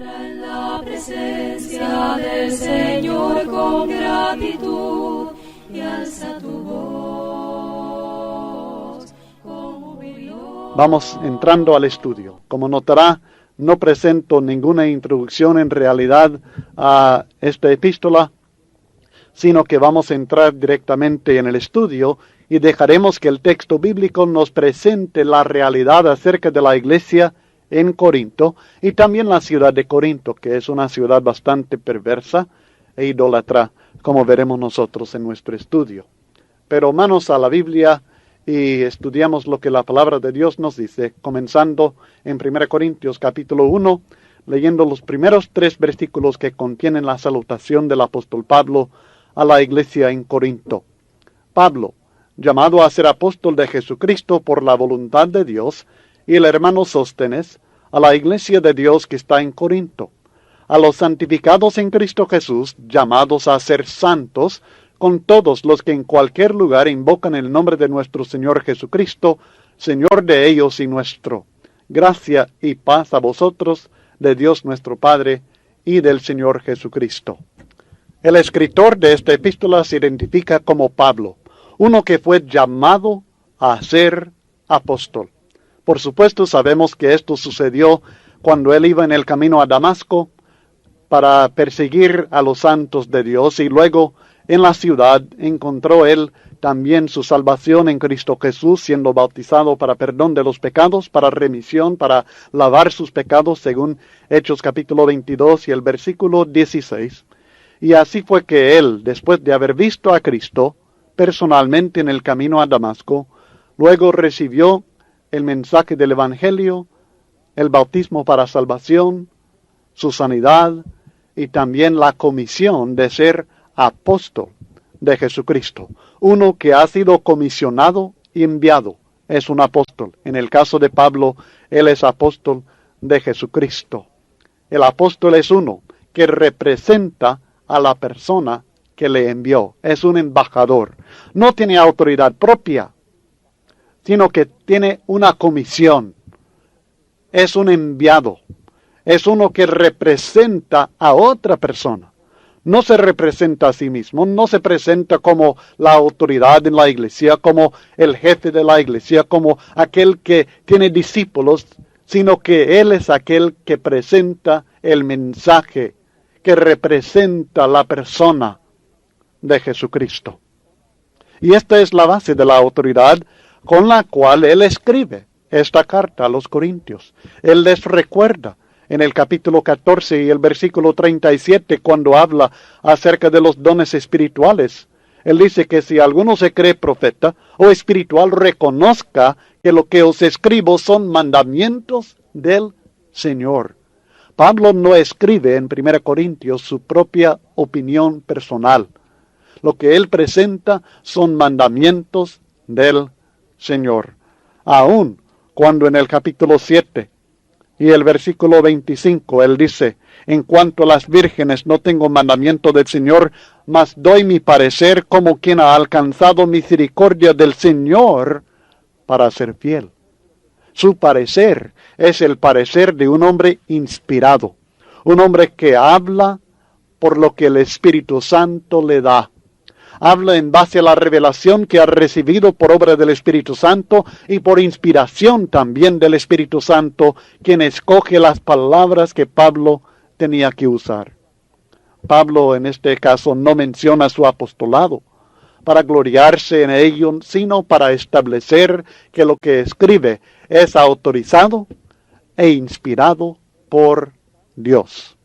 En la presencia del Señor con gratitud y alza tu voz con jubileo. Vamos entrando al estudio. Como notará, no presento ninguna introducción en realidad a esta epístola, sino que vamos a entrar directamente en el estudio y dejaremos que el texto bíblico nos presente la realidad acerca de la iglesia en Corinto y también la ciudad de Corinto, que es una ciudad bastante perversa e idólatra, como veremos nosotros en nuestro estudio. Pero manos a la Biblia y estudiamos lo que la palabra de Dios nos dice, comenzando en 1 Corintios capítulo 1, leyendo los primeros 3 versículos que contienen la salutación del apóstol Pablo a la iglesia en Corinto. Pablo, llamado a ser apóstol de Jesucristo por la voluntad de Dios, y el hermano Sóstenes, a la iglesia de Dios que está en Corinto, a los santificados en Cristo Jesús, llamados a ser santos, con todos los que en cualquier lugar invocan el nombre de nuestro Señor Jesucristo, Señor de ellos y nuestro. Gracia y paz a vosotros, de Dios nuestro Padre y del Señor Jesucristo. El escritor de esta epístola se identifica como Pablo, uno que fue llamado a ser apóstol. Por supuesto, sabemos que esto sucedió cuando él iba en el camino a Damasco para perseguir a los santos de Dios y luego en la ciudad encontró él también su salvación en Cristo Jesús, siendo bautizado para perdón de los pecados, para remisión, para lavar sus pecados, según Hechos capítulo 22 y el versículo 16. Y así fue que él, después de haber visto a Cristo personalmente en el camino a Damasco, luego recibió el mensaje del Evangelio, el bautismo para salvación, su sanidad y también la comisión de ser apóstol de Jesucristo. Uno que ha sido comisionado y enviado es un apóstol. En el caso de Pablo, él es apóstol de Jesucristo. El apóstol es uno que representa a la persona que le envió. Es un embajador. No tiene autoridad propia, sino que tiene una comisión. Es un enviado. Es uno que representa a otra persona. No se representa a sí mismo, no se presenta como la autoridad en la iglesia, como el jefe de la iglesia, como aquel que tiene discípulos, sino que él es aquel que presenta el mensaje, que representa la persona de Jesucristo. Y esta es la base de la autoridad con la cual él escribe esta carta a los Corintios. Él les recuerda en el capítulo 14 y el versículo 37, cuando habla acerca de los dones espirituales. Él dice que si alguno se cree profeta o espiritual, reconozca que lo que os escribo son mandamientos del Señor. Pablo no escribe en 1 Corintios su propia opinión personal. Lo que él presenta son mandamientos del Señor. Aún cuando en el capítulo 7 y el versículo 25 él dice: en cuanto a las vírgenes no tengo mandamiento del Señor, mas doy mi parecer como quien ha alcanzado misericordia del Señor para ser fiel. Su parecer es el parecer de un hombre inspirado, un hombre que habla por lo que el Espíritu Santo le da. Habla en base a la revelación que ha recibido por obra del Espíritu Santo y por inspiración también del Espíritu Santo, quien escoge las palabras que Pablo tenía que usar. Pablo en este caso no menciona su apostolado para gloriarse en ello, sino para establecer que lo que escribe es autorizado e inspirado por Dios.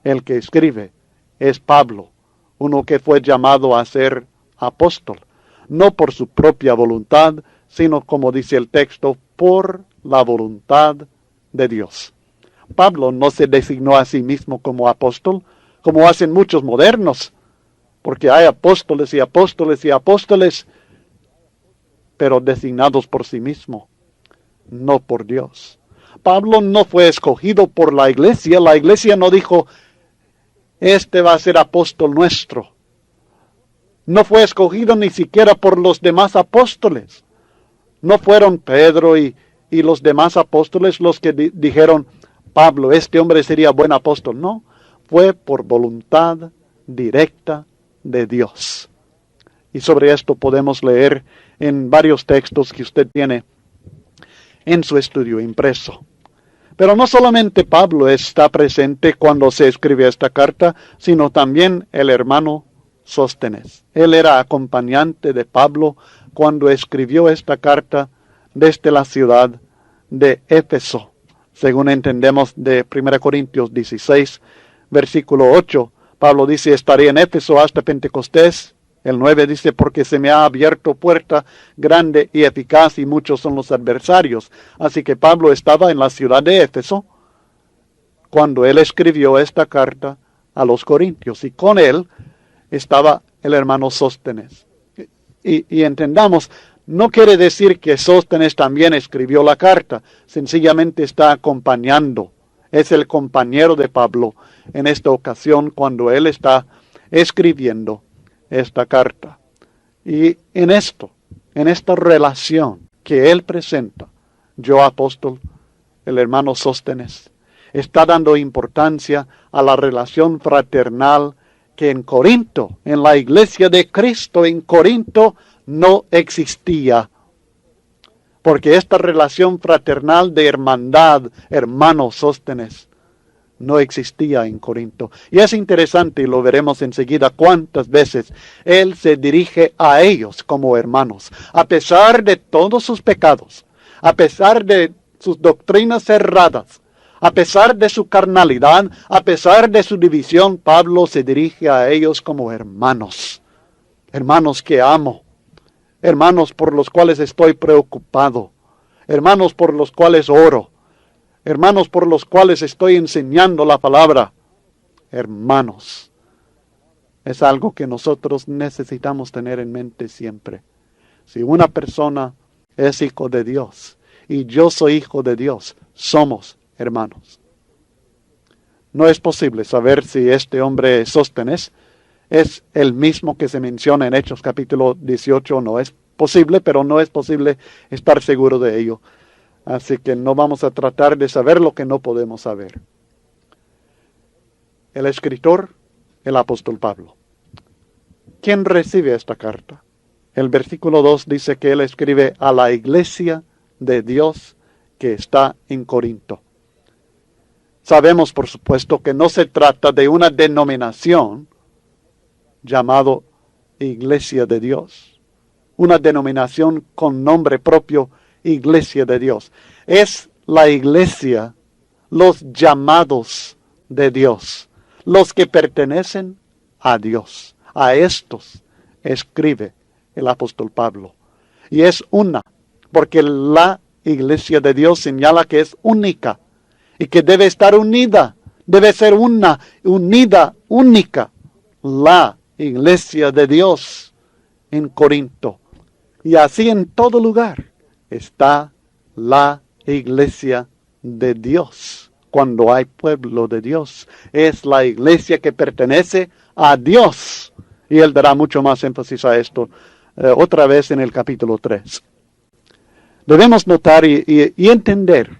El que escribe es Pablo, uno que fue llamado a ser apóstol, no por su propia voluntad, sino, como dice el texto, por la voluntad de Dios. Pablo no se designó a sí mismo como apóstol, como hacen muchos modernos, porque hay apóstoles y apóstoles y apóstoles, pero designados por sí mismo, no por Dios. Pablo no fue escogido por la iglesia no dijo: este va a ser apóstol nuestro. No fue escogido ni siquiera por los demás apóstoles. No fueron Pedro y los demás apóstoles los que dijeron: Pablo, este hombre sería buen apóstol. No, fue por voluntad directa de Dios. Y sobre esto podemos leer en varios textos que usted tiene en su estudio impreso. Pero no solamente Pablo está presente cuando se escribe esta carta, sino también el hermano Sóstenes. Él era acompañante de Pablo cuando escribió esta carta desde la ciudad de Éfeso. Según entendemos de 1 Corintios 16, versículo 8, Pablo dice, estaré en Éfeso hasta Pentecostés. El 9 dice, porque se me ha abierto puerta grande y eficaz y muchos son los adversarios. Así que Pablo estaba en la ciudad de Éfeso cuando él escribió esta carta a los Corintios. Y con él estaba el hermano Sóstenes. Y entendamos, no quiere decir que Sóstenes también escribió la carta. Sencillamente está acompañando. Es el compañero de Pablo en esta ocasión cuando él está escribiendo esta carta. Y en esta relación que él presenta, yo apóstol, el hermano Sóstenes, está dando importancia a la relación fraternal que en Corinto, en la iglesia de Cristo en Corinto, no existía. Porque esta relación fraternal de hermandad, hermano Sóstenes, no existía en Corinto. Y es interesante, y lo veremos enseguida, cuántas veces él se dirige a ellos como hermanos. A pesar de todos sus pecados, a pesar de sus doctrinas erradas, a pesar de su carnalidad, a pesar de su división, Pablo se dirige a ellos como hermanos. Hermanos que amo. Hermanos por los cuales estoy preocupado. Hermanos por los cuales oro. Hermanos por los cuales estoy enseñando la palabra. Hermanos. Es algo que nosotros necesitamos tener en mente siempre. Si una persona es hijo de Dios y yo soy hijo de Dios, somos hermanos. No es posible saber si este hombre Sóstenes es el mismo que se menciona en Hechos capítulo 18. No es posible, pero no es posible estar seguro de ello. Así que no vamos a tratar de saber lo que no podemos saber. El escritor, el apóstol Pablo. ¿Quién recibe esta carta? El versículo 2 dice que él escribe a la iglesia de Dios que está en Corinto. Sabemos, por supuesto, que no se trata de una denominación llamado Iglesia de Dios. Una denominación con nombre propio, Iglesia de Dios. Es la iglesia, los llamados de Dios, los que pertenecen a Dios. A estos escribe el apóstol Pablo. Y es una, porque la iglesia de Dios señala que es única y que debe estar unida, debe ser una, unida, única. La iglesia de Dios en Corinto. Y así en todo lugar está la iglesia de Dios. Cuando hay pueblo de Dios, es la iglesia que pertenece a Dios. Y él dará mucho más énfasis a esto otra vez en el capítulo 3. Debemos notar y entender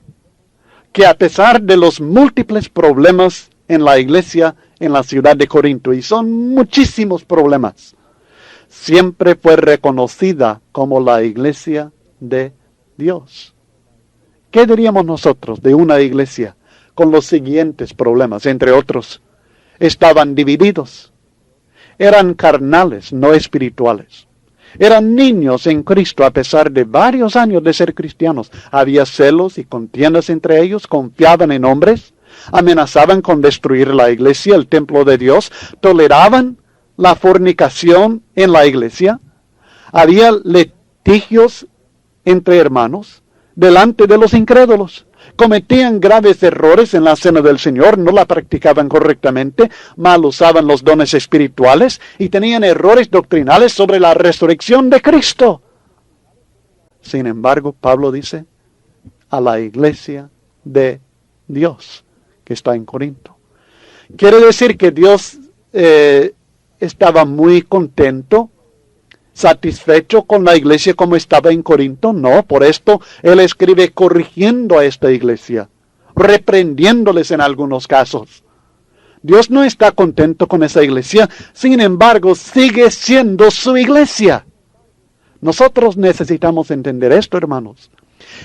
que a pesar de los múltiples problemas en la iglesia en la ciudad de Corinto, y son muchísimos problemas, siempre fue reconocida como la iglesia de Dios. ¿Qué diríamos nosotros de una iglesia con los siguientes problemas? Entre otros, estaban divididos, eran carnales, no espirituales. Eran niños en Cristo a pesar de varios años de ser cristianos. Había celos y contiendas entre ellos, confiaban en hombres, amenazaban con destruir la iglesia, el templo de Dios, toleraban la fornicación en la iglesia. Había litigios entre hermanos delante de los incrédulos. Cometían graves errores en la cena del Señor, no la practicaban correctamente, mal usaban los dones espirituales y tenían errores doctrinales sobre la resurrección de Cristo. Sin embargo, Pablo dice a la iglesia de Dios que está en Corinto. Quiere decir que Dios estaba muy contento, satisfecho con la iglesia como estaba en Corinto. No, por esto él escribe corrigiendo a esta iglesia, reprendiéndoles en algunos casos. Dios no está contento con esa iglesia, sin embargo, sigue siendo su iglesia. Nosotros necesitamos entender esto, hermanos.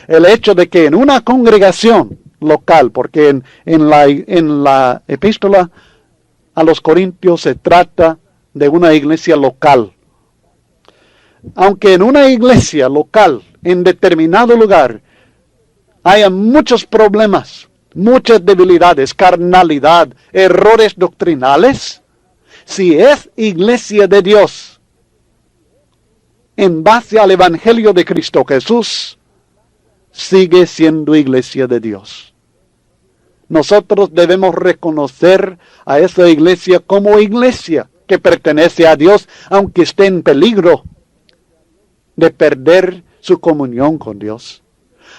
El hecho de que en una congregación local, porque en la epístola a los Corintios se trata de una iglesia local. Aunque en una iglesia local, en determinado lugar, haya muchos problemas, muchas debilidades, carnalidad, errores doctrinales, si es iglesia de Dios, en base al Evangelio de Cristo Jesús, sigue siendo iglesia de Dios. Nosotros debemos reconocer a esa iglesia como iglesia que pertenece a Dios, aunque esté en peligro de perder su comunión con Dios,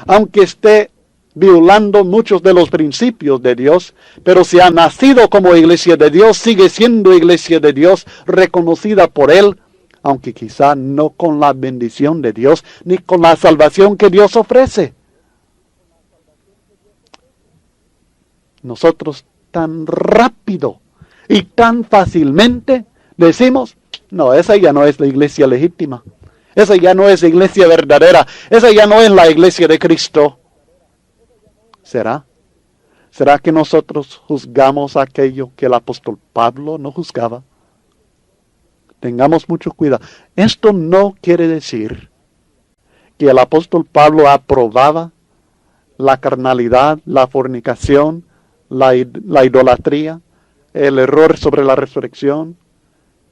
aunque esté violando muchos de los principios de Dios, pero si ha nacido como iglesia de Dios, sigue siendo iglesia de Dios, reconocida por Él, aunque quizá no con la bendición de Dios, ni con la salvación que Dios ofrece. Nosotros tan rápido y tan fácilmente decimos, no, esa ya no es la iglesia legítima, esa ya no es la iglesia verdadera, esa ya no es la iglesia de Cristo. ¿Será? ¿Será que nosotros juzgamos aquello que el apóstol Pablo no juzgaba? Tengamos mucho cuidado. Esto no quiere decir que el apóstol Pablo aprobaba la carnalidad, la fornicación, la idolatría, el error sobre la resurrección,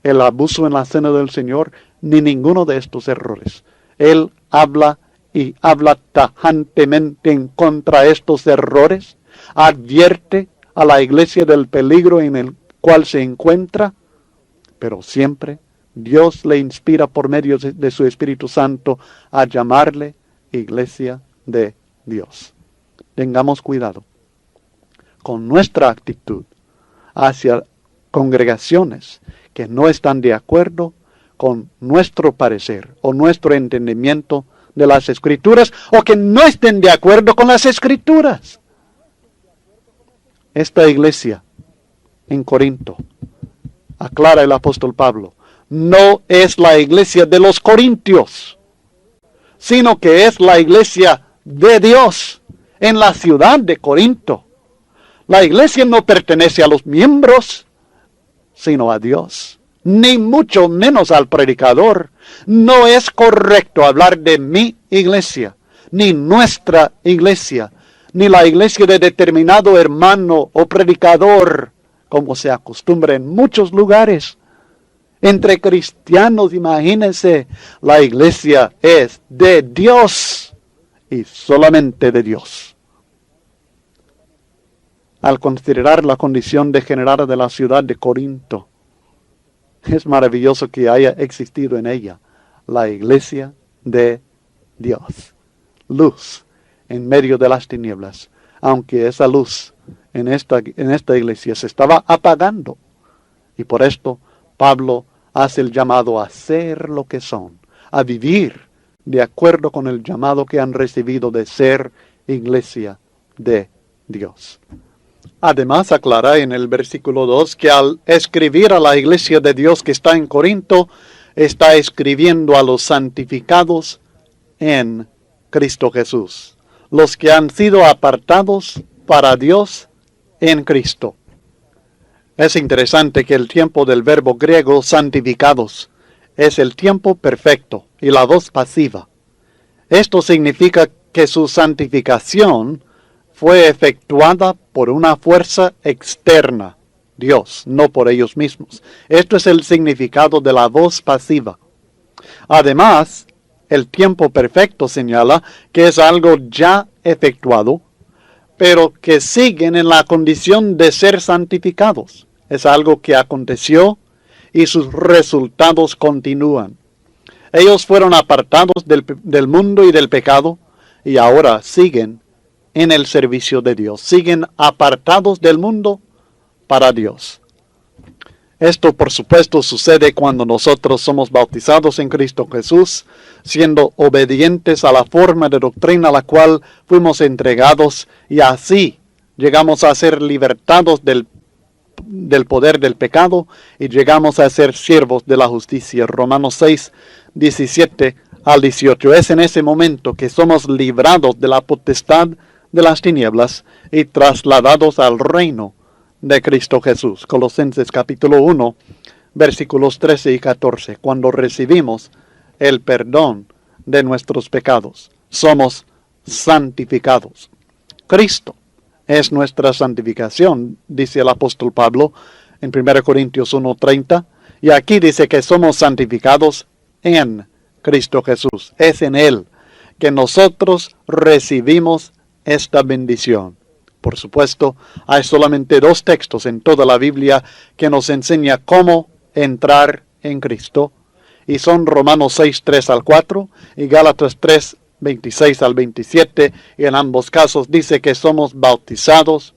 el abuso en la cena del Señor, ni ninguno de estos errores. Él habla y habla tajantemente en contra de estos errores, advierte a la iglesia del peligro en el cual se encuentra, pero siempre Dios le inspira por medio de su Espíritu Santo a llamarle iglesia de Dios. Tengamos cuidado con nuestra actitud hacia congregaciones que no están de acuerdo con nuestro parecer o nuestro entendimiento de las Escrituras, o que no estén de acuerdo con las Escrituras. Esta iglesia en Corinto, aclara el apóstol Pablo, no es la iglesia de los corintios, sino que es la iglesia de Dios en la ciudad de Corinto. La iglesia no pertenece a los miembros, sino a Dios, ni mucho menos al predicador. No es correcto hablar de mi iglesia, ni nuestra iglesia, ni la iglesia de determinado hermano o predicador, como se acostumbra en muchos lugares. Entre cristianos, imagínense, la iglesia es de Dios y solamente de Dios. Al considerar la condición degenerada de la ciudad de Corinto, es maravilloso que haya existido en ella la iglesia de Dios. Luz en medio de las tinieblas. Aunque esa luz en esta iglesia se estaba apagando. Y por esto Pablo hace el llamado a ser lo que son. A vivir de acuerdo con el llamado que han recibido de ser iglesia de Dios. Además, aclara en el versículo 2 que al escribir a la iglesia de Dios que está en Corinto, está escribiendo a los santificados en Cristo Jesús, los que han sido apartados para Dios en Cristo. Es interesante que el tiempo del verbo griego santificados es el tiempo perfecto y la voz pasiva. Esto significa que su santificación fue efectuada por una fuerza externa, Dios, no por ellos mismos. Esto es el significado de la voz pasiva. Además, el tiempo perfecto señala que es algo ya efectuado, pero que siguen en la condición de ser santificados. Es algo que aconteció y sus resultados continúan. Ellos fueron apartados del mundo y del pecado y ahora siguen en el servicio de Dios. Siguen apartados del mundo para Dios. Esto, por supuesto, sucede cuando nosotros somos bautizados en Cristo Jesús, siendo obedientes a la forma de doctrina a la cual fuimos entregados, y así llegamos a ser libertados del poder del pecado y llegamos a ser siervos de la justicia. Romanos 6, 17 al 18. Es en ese momento que somos librados de la potestad de las tinieblas y trasladados al reino de Cristo Jesús. Colosenses capítulo 1, versículos 13 y 14. Cuando recibimos el perdón de nuestros pecados, somos santificados. Cristo es nuestra santificación, dice el apóstol Pablo en 1 Corintios 1:30, y aquí dice que somos santificados en Cristo Jesús. Es en Él que nosotros recibimos esta bendición. Por supuesto, hay solamente 2 textos en toda la Biblia que nos enseña cómo entrar en Cristo, y son Romanos 6, 3 al 4 y Gálatas 3, 26 al 27, y en ambos casos dice que somos bautizados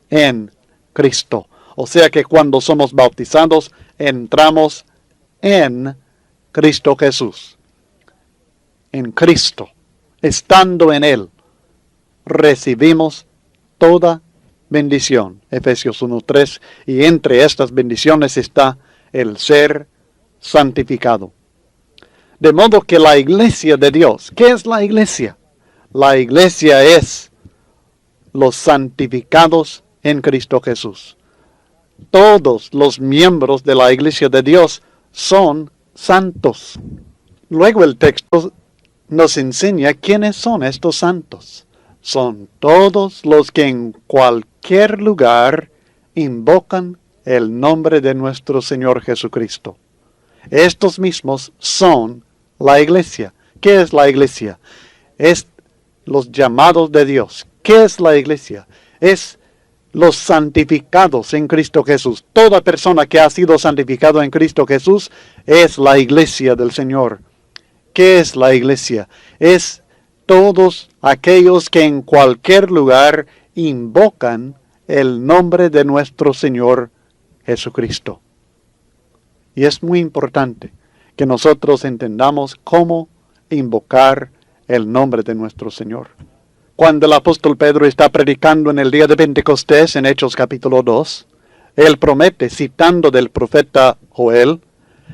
en Cristo. O sea que cuando somos bautizados, entramos en Cristo Jesús. En Cristo, estando en Él, recibimos toda bendición. Efesios 1:3, y entre estas bendiciones está el ser santificado. De modo que la iglesia de Dios, ¿qué es la iglesia? La iglesia es los santificados en Cristo Jesús. Todos los miembros de la iglesia de Dios son santos. Luego el texto nos enseña quiénes son estos santos. Son todos los que en cualquier lugar invocan el nombre de nuestro Señor Jesucristo. Estos mismos son la iglesia. ¿Qué es la iglesia? Es los llamados de Dios. ¿Qué es la iglesia? Es los santificados en Cristo Jesús. Toda persona que ha sido santificado en Cristo Jesús es la iglesia del Señor. ¿Qué es la iglesia? Es todos aquellos que en cualquier lugar invocan el nombre de nuestro Señor Jesucristo. Y es muy importante que nosotros entendamos cómo invocar el nombre de nuestro Señor. Cuando el apóstol Pedro está predicando en el día de Pentecostés, en Hechos capítulo 2, él promete, citando del profeta Joel,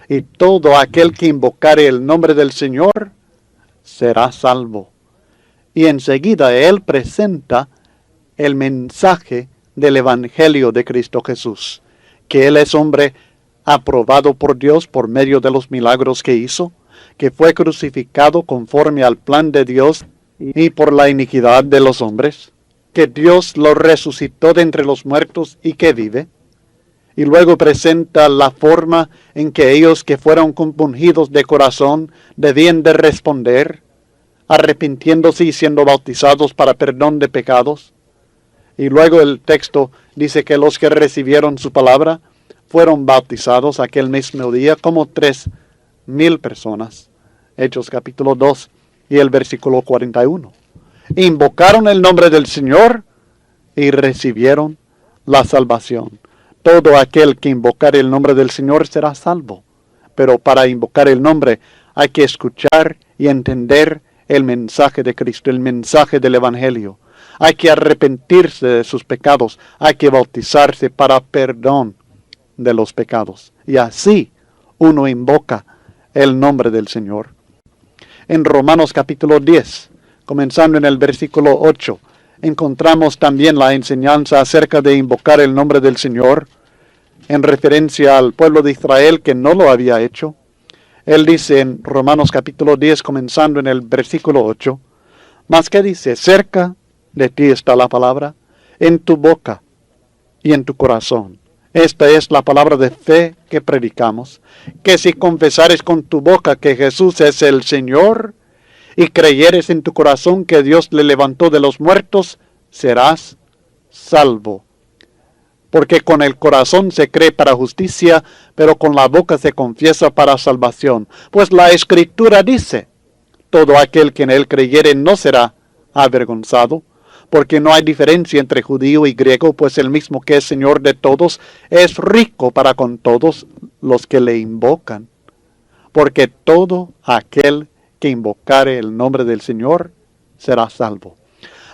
y todo aquel que invocare el nombre del Señor será salvo. Y enseguida él presenta el mensaje del Evangelio de Cristo Jesús, que Él es hombre aprobado por Dios por medio de los milagros que hizo, que fue crucificado conforme al plan de Dios y por la iniquidad de los hombres, que Dios lo resucitó de entre los muertos y que vive. Y luego presenta la forma en que ellos que fueron compungidos de corazón debían de responder, arrepintiéndose y siendo bautizados para perdón de pecados. Y luego el texto dice que los que recibieron su palabra fueron bautizados aquel mismo día como 3,000 personas. Hechos capítulo 2 y el versículo 41. Invocaron el nombre del Señor y recibieron la salvación. Todo aquel que invocare el nombre del Señor será salvo. Pero para invocar el nombre hay que escuchar y entender el mensaje de Cristo, el mensaje del Evangelio. Hay que arrepentirse de sus pecados, hay que bautizarse para perdón de los pecados. Y así uno invoca el nombre del Señor. En Romanos capítulo 10, comenzando en el versículo 8, encontramos también la enseñanza acerca de invocar el nombre del Señor, en referencia al pueblo de Israel que no lo había hecho. Él dice en Romanos capítulo 10, comenzando en el versículo 8, mas ¿qué dice? Cerca de ti está la palabra, en tu boca y en tu corazón. Esta es la palabra de fe que predicamos, que si confesares con tu boca que Jesús es el Señor, y creyeres en tu corazón que Dios le levantó de los muertos, serás salvo. Porque con el corazón se cree para justicia, pero con la boca se confiesa para salvación. Pues la Escritura dice, todo aquel que en él creyere no será avergonzado, porque no hay diferencia entre judío y griego, pues el mismo que es Señor de todos es rico para con todos los que le invocan. Porque todo aquel que invocare el nombre del Señor será salvo.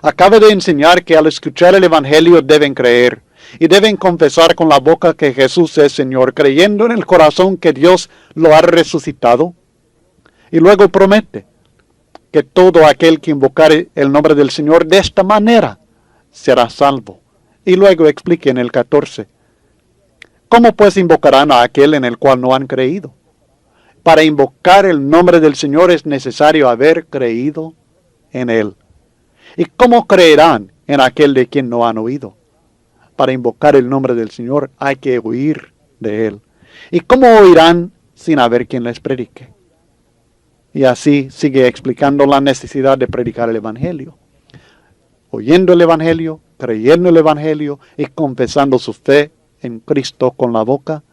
Acaba de enseñar que al escuchar el Evangelio deben creer y deben confesar con la boca que Jesús es Señor, creyendo en el corazón que Dios lo ha resucitado. Y luego promete que todo aquel que invocare el nombre del Señor de esta manera será salvo. Y luego explique en el 14, ¿cómo pues invocarán a aquel en el cual no han creído? Para invocar el nombre del Señor es necesario haber creído en Él. ¿Y cómo creerán en aquel de quien no han oído? Para invocar el nombre del Señor hay que oír de Él. ¿Y cómo oirán sin haber quien les predique? Y así sigue explicando la necesidad de predicar el Evangelio. Oyendo el Evangelio, creyendo el Evangelio y confesando su fe en Cristo con la boca,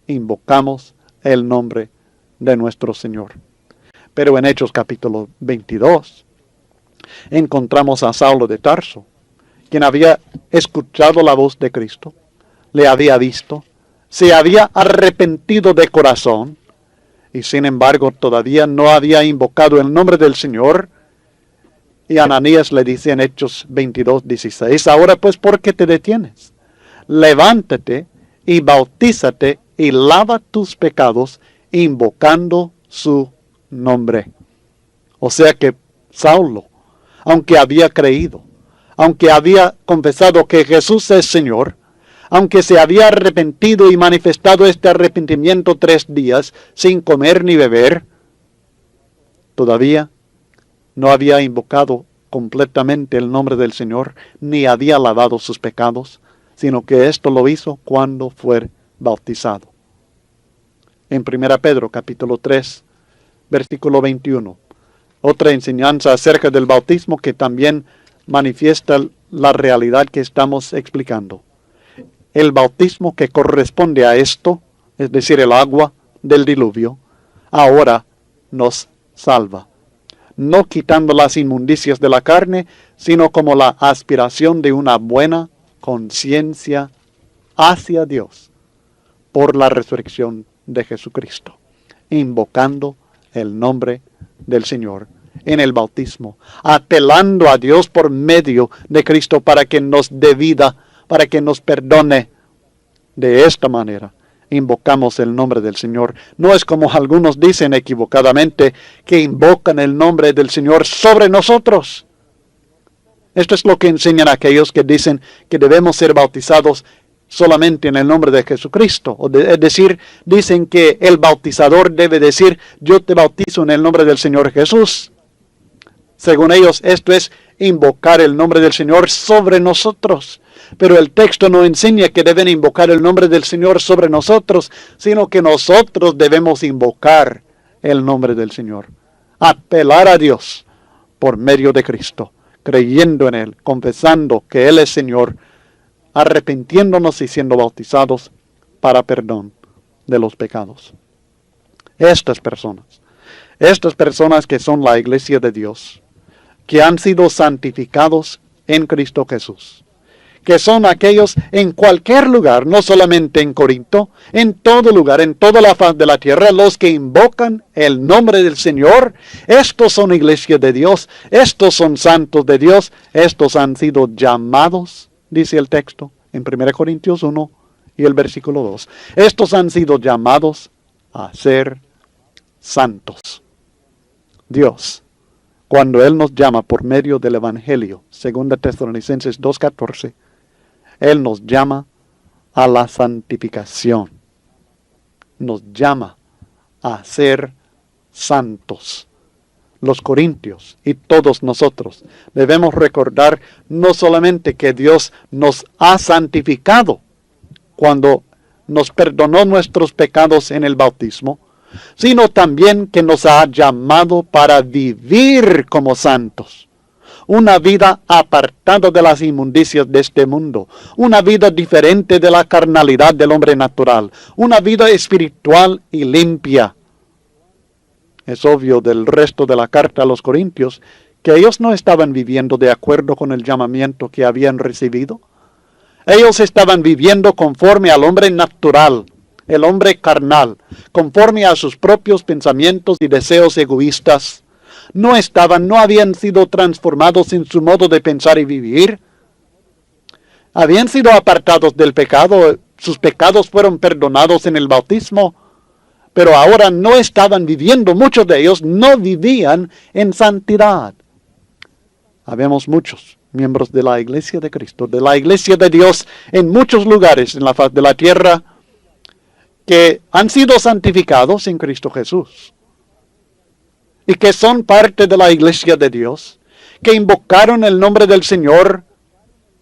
invocamos el nombre de nuestro Señor. Pero en Hechos capítulo 22, encontramos a Saulo de Tarso, quien había escuchado la voz de Cristo, le había visto, se había arrepentido de corazón, y sin embargo todavía no había invocado el nombre del Señor. Y Ananías le dice en Hechos 22:16, ahora pues, ¿por qué te detienes? Levántate y bautízate y lava tus pecados, invocando su nombre. O sea que Saulo, aunque había creído, aunque había confesado que Jesús es Señor, aunque se había arrepentido y manifestado este arrepentimiento 3 días sin comer ni beber, todavía no había invocado completamente el nombre del Señor, ni había lavado sus pecados, sino que esto lo hizo cuando fue bautizado. En 1 Pedro capítulo 3, versículo 21, otra enseñanza acerca del bautismo que también manifiesta la realidad que estamos explicando. El bautismo que corresponde a esto, es decir, el agua del diluvio, ahora nos salva. No quitando las inmundicias de la carne, sino como la aspiración de una buena conciencia hacia Dios por la resurrección de Jesucristo, invocando el nombre del Señor en el bautismo, apelando a Dios por medio de Cristo para que nos dé vida, para que nos perdone. De esta manera invocamos el nombre del Señor. No es como algunos dicen equivocadamente, que invocan el nombre del Señor sobre nosotros. Esto es lo que enseñan aquellos que dicen que debemos ser bautizados solamente en el nombre de Jesucristo. Es decir, dicen que el bautizador debe decir, yo te bautizo en el nombre del Señor Jesús. Según ellos, esto es invocar el nombre del Señor sobre nosotros. Pero el texto no enseña que deben invocar el nombre del Señor sobre nosotros, sino que nosotros debemos invocar el nombre del Señor. Apelar a Dios por medio de Cristo, creyendo en Él, confesando que Él es Señor, arrepintiéndonos y siendo bautizados para perdón de los pecados. Estas personas que son la iglesia de Dios, que han sido santificados en Cristo Jesús, que son aquellos en cualquier lugar, no solamente en Corinto, en todo lugar, en toda la faz de la tierra, los que invocan el nombre del Señor, estos son iglesia de Dios, estos son santos de Dios, estos han sido llamados, dice el texto, en 1 Corintios 1 y el versículo 2, estos han sido llamados a ser santos. Dios, cuando Él nos llama por medio del Evangelio, 2 Tesalonicenses 2:14, Él nos llama a la santificación. Nos llama a ser santos. Los corintios y todos nosotros debemos recordar no solamente que Dios nos ha santificado cuando nos perdonó nuestros pecados en el bautismo, sino también que nos ha llamado para vivir como santos. Una vida apartada de las inmundicias de este mundo, una vida diferente de la carnalidad del hombre natural, una vida espiritual y limpia. Es obvio del resto de la carta a los Corintios que ellos no estaban viviendo de acuerdo con el llamamiento que habían recibido. Ellos estaban viviendo conforme al hombre natural, el hombre carnal, conforme a sus propios pensamientos y deseos egoístas. no habían sido transformados en su modo de pensar y vivir. Habían sido apartados del pecado, sus pecados fueron perdonados en el bautismo, pero ahora no estaban viviendo, muchos de ellos no vivían en santidad. Habemos muchos miembros de la Iglesia de Cristo, de la Iglesia de Dios, en muchos lugares en la faz de la tierra, que han sido santificados en Cristo Jesús y que son parte de la Iglesia de Dios, que invocaron el nombre del Señor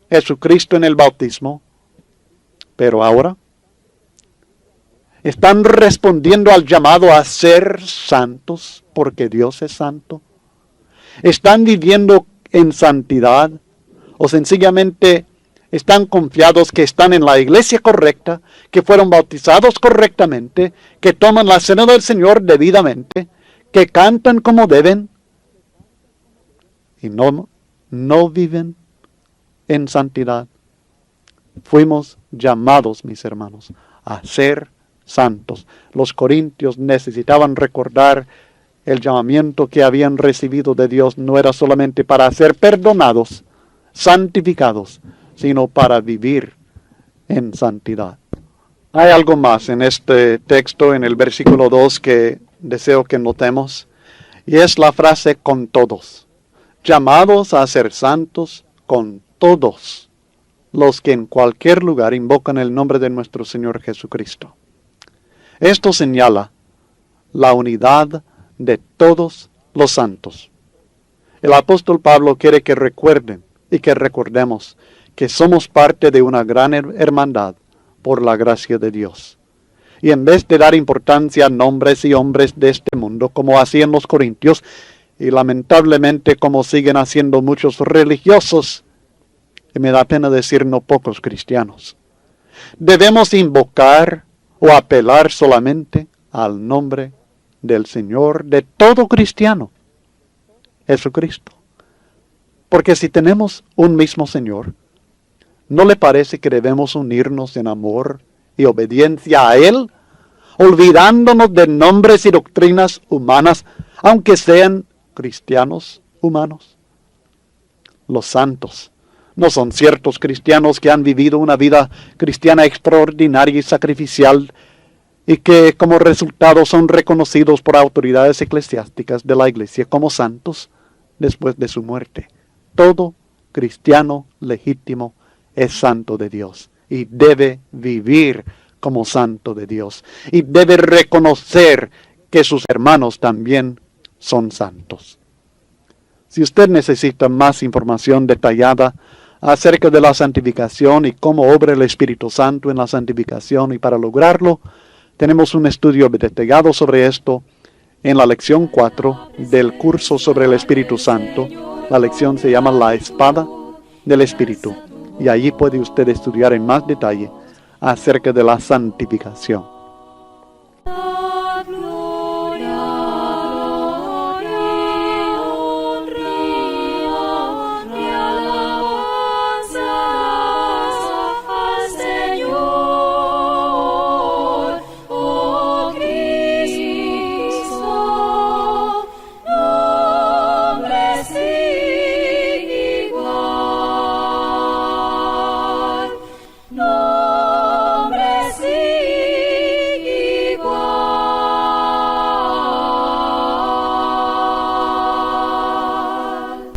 Jesucristo en el bautismo, pero ahora están respondiendo al llamado a ser santos porque Dios es santo. Están viviendo en santidad o sencillamente están confiados que están en la iglesia correcta, que fueron bautizados correctamente, que toman la cena del Señor debidamente, que cantan como deben y no viven en santidad. Fuimos llamados, mis hermanos, a ser santos. Los corintios necesitaban recordar el llamamiento que habían recibido de Dios. No era solamente para ser perdonados, santificados, sino para vivir en santidad. Hay algo más en este texto, en el versículo 2, que deseo que notemos, y es la frase con todos. Llamados a ser santos con todos los que en cualquier lugar invocan el nombre de nuestro Señor Jesucristo. Esto señala la unidad de todos los santos. El apóstol Pablo quiere que recuerden y que recordemos que somos parte de una gran hermandad por la gracia de Dios. Y en vez de dar importancia a nombres y hombres de este mundo, como hacían los corintios, y lamentablemente como siguen haciendo muchos religiosos, y me da pena decir no pocos cristianos, debemos invocar o apelar solamente al nombre del Señor de todo cristiano, Jesucristo. Porque si tenemos un mismo Señor, ¿no le parece que debemos unirnos en amor y obediencia a Él, olvidándonos de nombres y doctrinas humanas, aunque sean cristianos humanos? Los santos no son ciertos cristianos que han vivido una vida cristiana extraordinaria y sacrificial y que como resultado son reconocidos por autoridades eclesiásticas de la Iglesia como santos después de su muerte. Todo cristiano legítimo es santo de Dios y debe vivir como santo de Dios y debe reconocer que sus hermanos también son santos. Si usted necesita más información detallada acerca de la santificación y cómo obra el Espíritu Santo en la santificación, y para lograrlo tenemos un estudio detallado sobre esto en la lección 4 del curso sobre el Espíritu Santo. La lección se llama La Espada del Espíritu, y allí puede usted estudiar en más detalle acerca de la santificación.